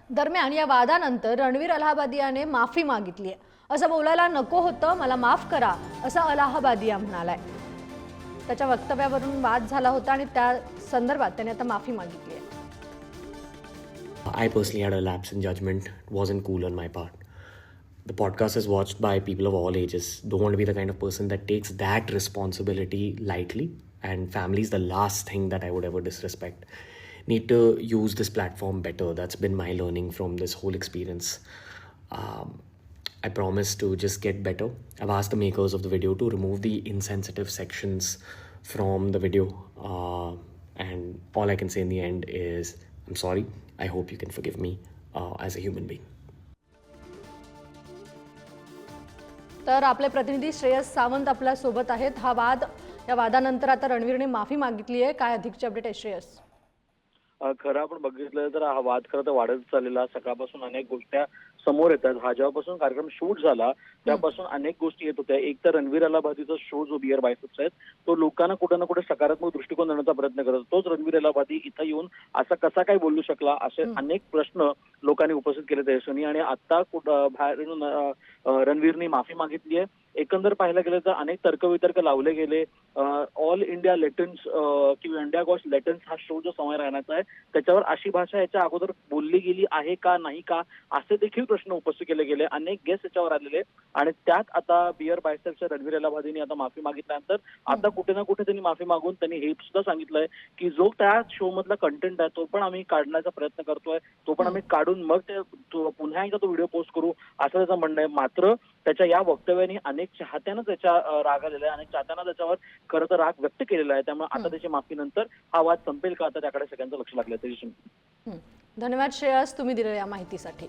दरम्यान या वादानंतर रणवीर अलाहाबादियाने माफी मागितली आहे. असं बोलायला नको होतं, मला माफ करा असं अलाहाबादिया म्हणालाय. त्याच्या वक्तव्यावरून वाद झाला होता आणि त्या संदर्भात त्याने आता माफी मागितली आहे. I personally had a lapse in judgment. It wasn't cool on my part. The podcast is watched by people of all ages. Don't want to be the kind of person that takes that responsibility lightly. And family is the last thing that I would ever disrespect. Need to use this platform better. That's been my learning from this whole experience. I promise to just get better. I've asked the makers of the video to remove the insensitive sections from the video. And all I can say in the end is, I'm sorry. I hope you can forgive me as a human being. तर आपले प्रतिनिधी श्रेयस सावंत आपल्या सोबत आहेत. या वादानंतर आता रणवीरने माफी मागितली आहे. काय अधिकची अपडेट आहे श्रेयस? खरं आपण बघितलं तर हा वाद खरं तर वाढत चाललेला. सकाळपासून अनेक गोष्टी समोर येतात. हा जेव्हापासून कार्यक्रम शूट झाला त्यापासून अनेक गोष्टी येत होत्या. एक तर रणवीर अलाहाबादीचा शो जो बिअर बायसेप्स आहे तो लोकांना कुठे ना कुठे सकारात्मक दृष्टिकोन देण्याचा प्रयत्न करत. तोच रणवीर अलाहाबादी इथं येऊन असा कसा काय बोलू शकला असे अनेक प्रश्न लोकांनी उपस्थित केले त्या यशोनी. आणि आता बाहेरून रणवीरनी माफी मागितली आहे. एकंदर पाहायला गेलं तर अनेक तर्कवितर्क लावले गेले. ऑल इंडिया लेटन्स किंवा इंडिया गॉट्स लेटन्स हा शो जो समय राहण्याचा आहे त्याच्यावर अशी भाषा याच्या अगोदर बोलली गेली आहे का नाही का असे देखील प्रश्न उपस्थित केले गेले. अनेक गेस्ट याच्यावर आलेले आणि त्यात आता बिअर बायसेप्सच्या रणवीर अलाहाबादीने आता माफी मागितल्यानंतर आता कुठे ना कुठे त्यांनी माफी मागून त्यांनी हे सुद्धा सांगितलंय की जो त्या शो मधला कंटेंट आहे तो पण आम्ही काढण्याचा प्रयत्न करतोय, तो पण आम्ही काढून मग ते पुन्हा एकदा तो व्हिडिओ पोस्ट करू असं त्याचं म्हणणं आहे. मात्र त्याच्या या वक्तव्याने अनेक चाहत्यांना त्याच्या राग आलेला आहे. अनेक चाहत्यांना त्याच्यावर खरं तर राग व्यक्त केलेला आहे. त्यामुळे आता त्याची माफीनंतर हा वाद संपेल का आता त्याकडे सगळ्यांचं लक्ष लागलं. धन्यवाद श्रेयस, तुम्ही दिलेल्या या माहितीसाठी.